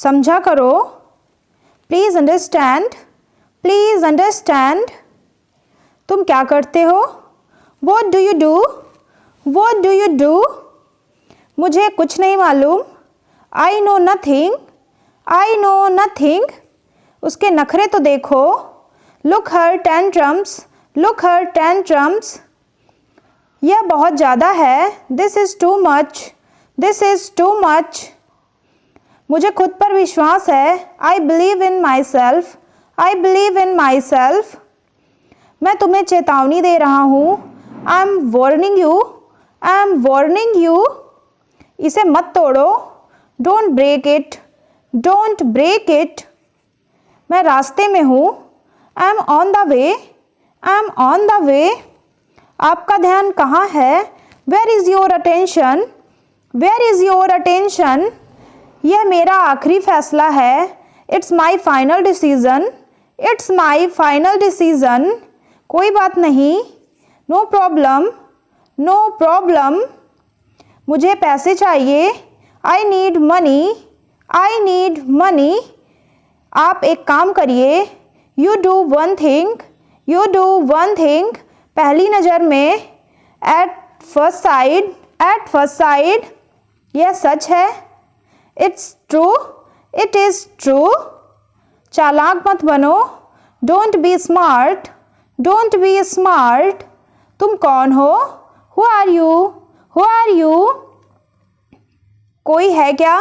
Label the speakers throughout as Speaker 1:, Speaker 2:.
Speaker 1: समझा करो। Please understand, please understand. तुम क्या करते हो? What do you do? What do you do? मुझे कुछ नहीं मालूम। I know nothing, I know nothing। उसके नखरे तो देखो। Look her tantrums, look her tantrums। यह बहुत ज़्यादा है। This is too much, this is too much। मुझे खुद पर विश्वास है। I believe in myself, I believe in myself। मैं तुम्हें चेतावनी दे रहा हूँ। I am warning you, I am warning you। इसे मत तोड़ो। Don't break it, don't break it। मैं रास्ते में हूँ। I am on the way, I am on the way। आपका ध्यान कहाँ है? Where is your attention, where is your attention? यह मेरा आखिरी फैसला है। It's my final decision, it's my final decision। कोई बात नहीं। No problem, no problem। मुझे पैसे चाहिए। I need money, I need money। आप एक काम करिए। You do one thing, you do one thing। पहली नज़र में। At first sight, at first sight। यह सच है। It's true, it is true। चालाक मत बनो। Don't be smart, don't be smart। तुम कौन हो? Who are you, who are you? कोई है क्या?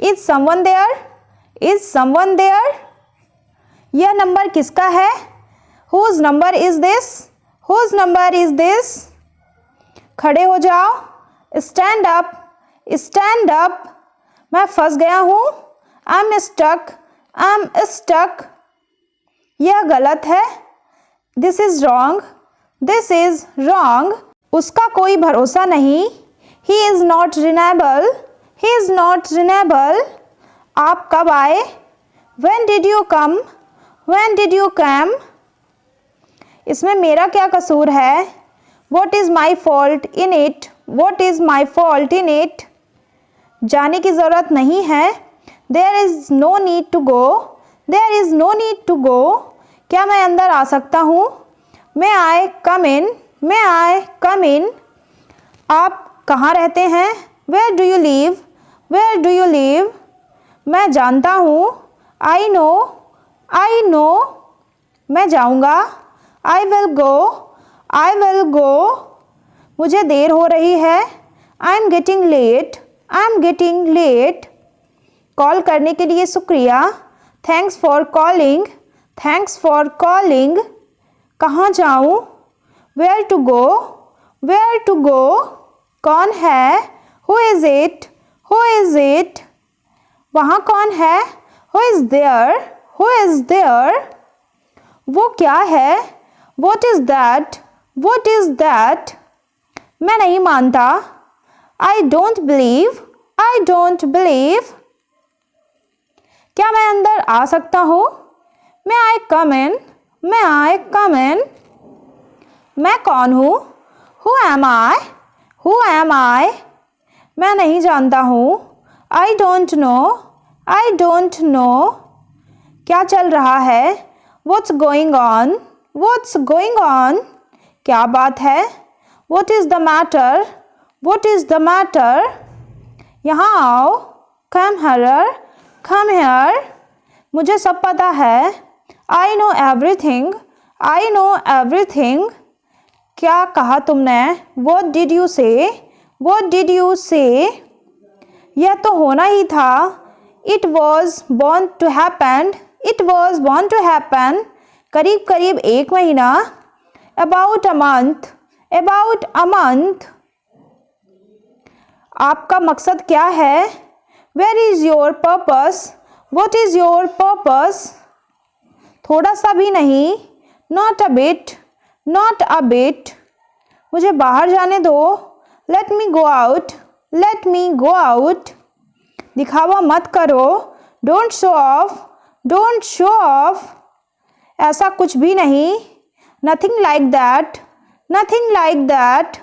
Speaker 1: Is someone there, is someone there? यह नंबर किसका है? Whose number is this, whose number is this? खड़े हो जाओ। Stand up, stand up। मैं फंस गया हूँ। I'm stuck, I'm stuck। यह गलत है। This is wrong, this is wrong। उसका कोई भरोसा नहीं। He is not reliable, he is not reliable। आप कब आए? When did you come, when did you come? इसमें मेरा क्या कसूर है? What is my fault in it, what is my fault in it? जाने की ज़रूरत नहीं है। There is no need to go, there is no need to go। क्या मैं अंदर आ सकता हूँ? May I come in, may I come in? आप कहाँ रहते हैं? Where do you live, where do you live? मैं जानता हूँ। I know, I know। मैं जाऊँगा। I will go, I will go। मुझे देर हो रही है। I am getting late, I am getting late। Call करने के लिए शुक्रिया। Thanks for calling, thanks for calling। कहाँ जाऊँ? Where to go, where to go? कौन है? Who is it, who is it? वहाँ कौन है? Who is there, who is there? वो क्या है? What is that, what is that? मैं नहीं मानता। I don't believe, I don't believe। क्या मैं अंदर आ सकता हूँ? May I come in, may I come in? मैं कौन हूँ? Who am I, who am I? मैं नहीं जानता हूँ। I don't know, I don't know। क्या चल रहा है? What's going on, what's going on? क्या बात है? What is the matter, what is the matter? यहाँ आओ। Come here, come here। मुझे सब पता है। I know everything, I know everything। क्या कहा तुमने? What did you say, what did you say? यह तो होना ही था। It was bound to happen, it was bound to happen। करीब करीब एक महीना। About a month, about a month। आपका मकसद क्या है? Where is your purpose, what is your purpose? थोड़ा सा भी नहीं। Not a bit, not a bit। मुझे बाहर जाने दो। Let me go out, let me go out। दिखावा मत करो। Don't show off, don't show off। ऐसा कुछ भी नहीं। Nothing like that, nothing like that।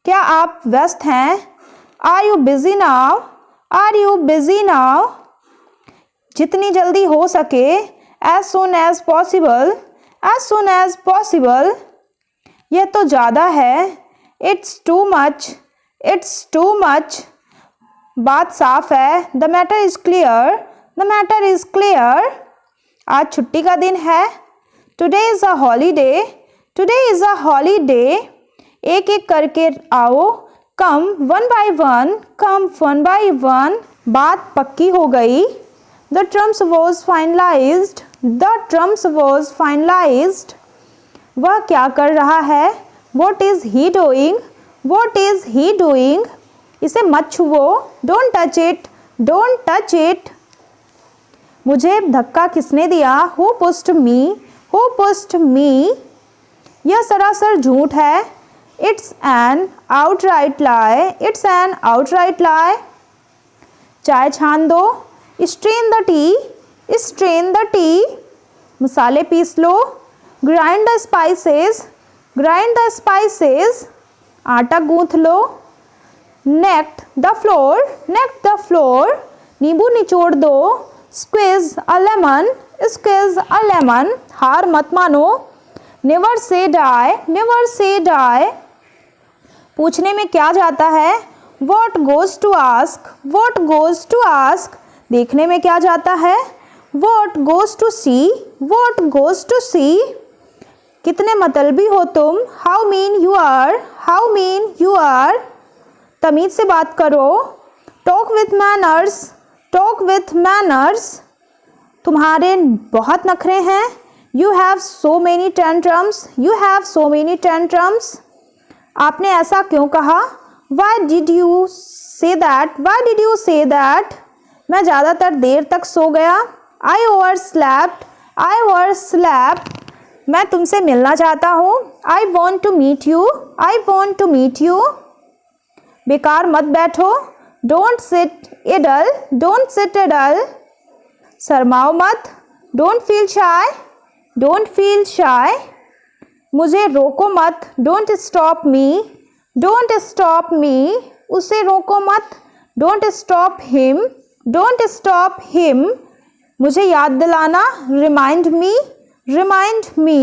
Speaker 1: क्या आप व्यस्त हैं? Are you busy now, are you busy now? जितनी जल्दी हो सके, as soon as possible, as soon as possible. यह तो ज़्यादा है, it's too much, it's too much. बात साफ है, the matter is clear, the matter is clear. आज छुट्टी का दिन है, today is a holiday, today is a holiday. एक एक करके आओ, come one by one, come one by one. बात पक्की हो गई, the terms was finalized, the terms was finalized. वह क्या कर रहा है, what is he doing, what is he doing. इसे मत छुओ, don't touch it, don't touch it. मुझे धक्का किसने दिया, who pushed me, who pushed me. यह सरासर झूठ है, it's an outright lie, it's an outright lie. चाय छान दो, strain the tea, strain the tea. मसाले पीस लो, grind the spices, grind the spices. आटा गूंथ लो, neck the floor, neck the floor. नींबू निचोड़ दो, squeeze a lemon, squeeze a lemon. हार मत मानो, never say die, never say die. पूछने में क्या जाता है, what goes to ask, what goes to ask. देखने में क्या जाता है, what goes to see, what goes to see. कितने मतलबी हो तुम, how mean you are, how mean you are. तमीज से बात करो, talk with manners, talk with manners. तुम्हारे बहुत नखरे हैं, you have so many tantrums, you have so many tantrums. आपने ऐसा क्यों कहा, why did you say that, why did you say that. मैं ज़्यादातर देर तक सो गया, I overslept, I overslept. मैं तुमसे मिलना चाहता हूँ, I want to meet you, I want to meet you. बेकार मत बैठो, don't sit idle, don't sit idle. शर्माओ मत, don't feel shy, don't feel shy. मुझे रोको मत, don't stop me, don't stop me. उसे रोको मत, don't stop him, don't stop him. मुझे याद दिलाना, remind me, remind me.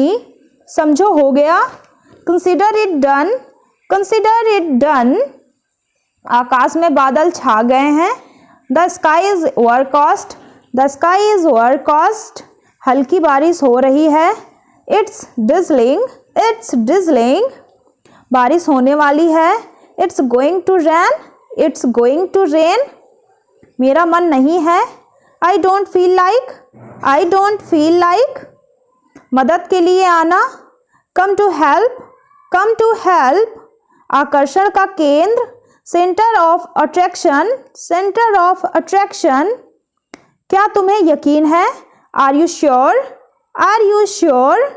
Speaker 1: समझो हो गया, consider it done, consider it done. आकाश में बादल छा गए हैं, the sky is overcast, the sky is overcast. हल्की बारिश हो रही है, it's drizzling, it's drizzling. बारिश होने वाली है, it's going to rain, it's going to rain. मेरा मन नहीं है, I don't feel like, I don't feel like. मदद के लिए आना, come to help, come to help. आकर्षण का केंद्र, centre of attraction, centre of attraction. क्या तुम्हें यकीन है, are you sure, are you sure.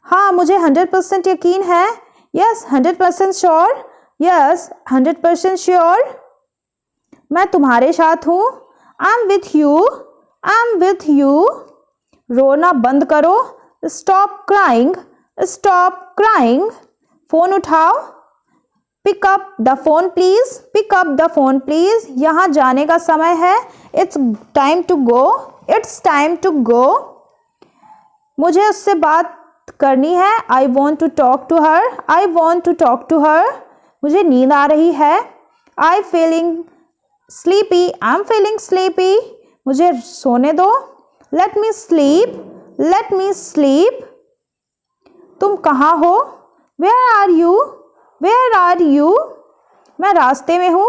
Speaker 1: हाँ मुझे 100% यकीन है, यस 100% श्योर, यस 100% श्योर. मैं तुम्हारे साथ हूँ, I am with you, I am with you. रोना बंद करो, stop crying, stop crying. Phone उठाओ, pick up the phone please, pick up the phone please. यहाँ जाने का समय है, it's time to go, it's time to go. मुझे उससे बात करनी है, I want to talk to her, I want to talk to her. मुझे नींद आ रही है, I feeling sleepy, I am feeling sleepy. मुझे सोने दो, let me sleep, let me sleep. तुम कहाँ हो, where are you, where are you. मैं रास्ते में हूँ,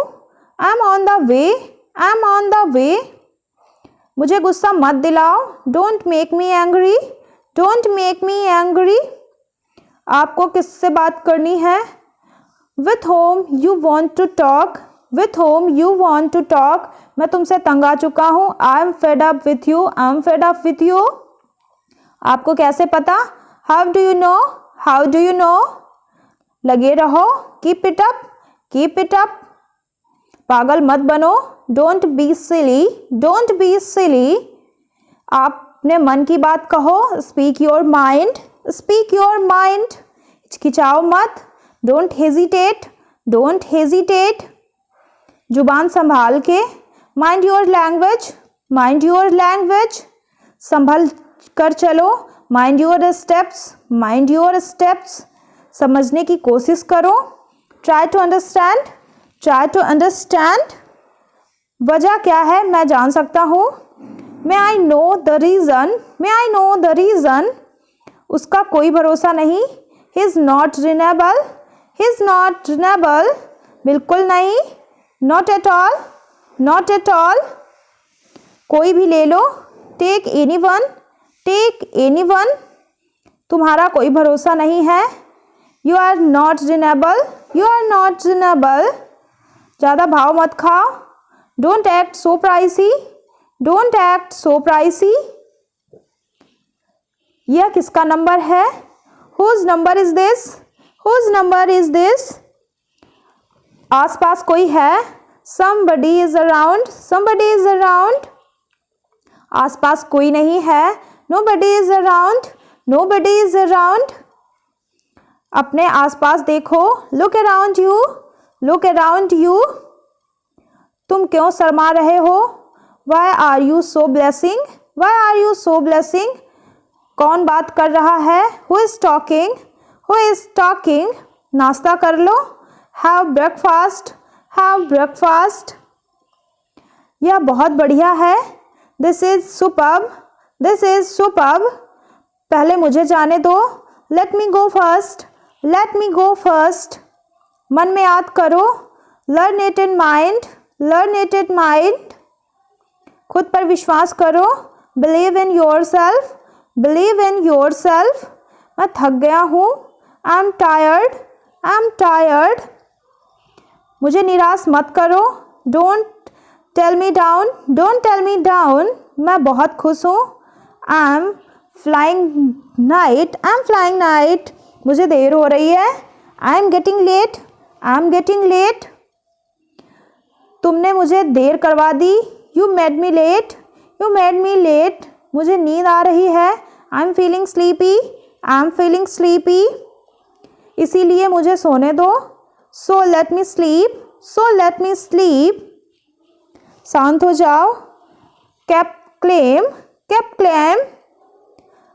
Speaker 1: I am on the way, I am on the way. मुझे गुस्सा मत दिलाओ, don't make me angry, don't make me angry. आपको किससे बात करनी है, with whom you want to talk, with whom you want to talk. मैं तुमसे तंग आ चुका हूँ, I am fed up with you, I am fed up with you. आपको कैसे पता, how do you know, how do you know. लगे रहो, keep it up, keep it up. पागल मत बनो, don't be silly, don't be silly. आपने मन की बात कहो, speak your mind, speak your mind. हिचकिचाओ मत, डोंट हेजिटेट, डोंट हेजिटेट. जुबान संभाल के, mind your language, mind your language, संभल कर चलो, mind your steps, mind your steps, समझने की कोशिश करो, try to understand, try to understand, वजह क्या है मैं जान सकता हूँ, may I know the reason, may I know the reason, उसका कोई भरोसा नहीं, he is not reliable, he is not reliable, बिल्कुल नहीं, not at all, not at all, कोई भी ले लो, टेक एनीवन, टेक एनीवन, तुम्हारा कोई भरोसा नहीं है, you are not reliable, you are not reliable, ज़्यादा भाव मत खाओ, don't act so pricey, don't act so pricey, यह किसका नंबर है, whose number is this, whose number is this, आसपास कोई है, somebody is around, somebody is around, आसपास कोई नहीं है, nobody is around, nobody is around, अपने आसपास देखो, look around you, look around you, तुम क्यों शर्मा रहे हो, why are you so blushing, why are you so blushing, कौन बात कर रहा है, who is talking, who is talking, नाश्ता कर लो, have breakfast, have breakfast, यह बहुत बढ़िया है, this is superb, this is superb, पहले मुझे जाने दो, let me go first, let me go first, मन में याद करो, learn it in mind, learn it in mind, खुद पर विश्वास करो, believe in yourself, believe in yourself, मैं थक गया हूँ, I am tired, I am tired, मुझे निराश मत करो, don't tell me down, don't tell me down, मैं बहुत खुश हूँ, I am flying night, I am flying night, मुझे देर हो रही है, I am getting late, I am getting late, तुमने मुझे देर करवा दी, you made me late, you made me late, मुझे नींद आ रही है, I am feeling sleepy, I am feeling sleepy, इसीलिए मुझे सोने दो, so let me sleep, so let me sleep, शांत हो जाओ, kept claim, kept claim,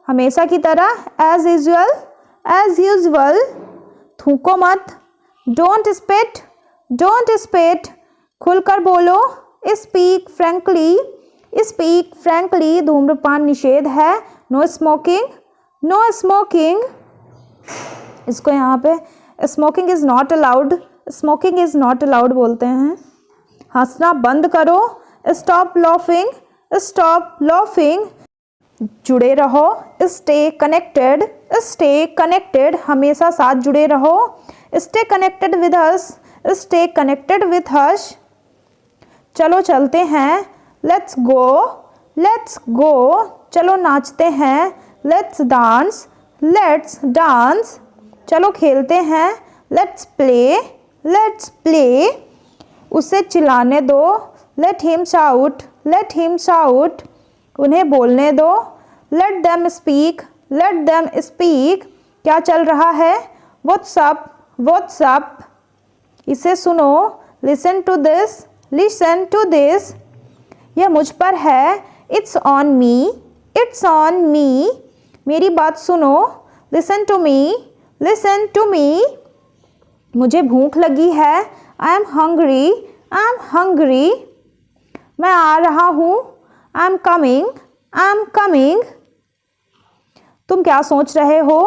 Speaker 1: हमेशा की तरह, as usual, as usual, थूको मत, don't spit, don't spit, खुलकर बोलो, speak frankly, speak frankly, धूम्रपान निषेध है, no smoking, no smoking, इसको यहाँ पे smoking is not allowed, smoking is not allowed बोलते हैं, हंसना बंद करो, stop laughing, stop laughing, जुड़े रहो, stay connected, stay connected, हमेशा साथ जुड़े रहो, stay connected with us, stay connected with us, चलो चलते हैं, let's go, let's go, चलो नाचते हैं, let's dance, let's dance, चलो खेलते हैं, let's play, let's play, उसे चिल्लाने दो, let him shout, let him shout, उन्हें बोलने दो, let them speak, let them speak, क्या चल रहा है, what's up, what's up, इसे सुनो, listen to this, listen to this, यह मुझ पर है, it's on me, it's on me, मेरी बात सुनो, listen to me, listen to me, मुझे भूख लगी है, I am hungry, I am hungry, मैं आ रहा हूँ, I am coming, I am coming, तुम क्या सोच रहे हो,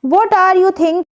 Speaker 1: what are you think,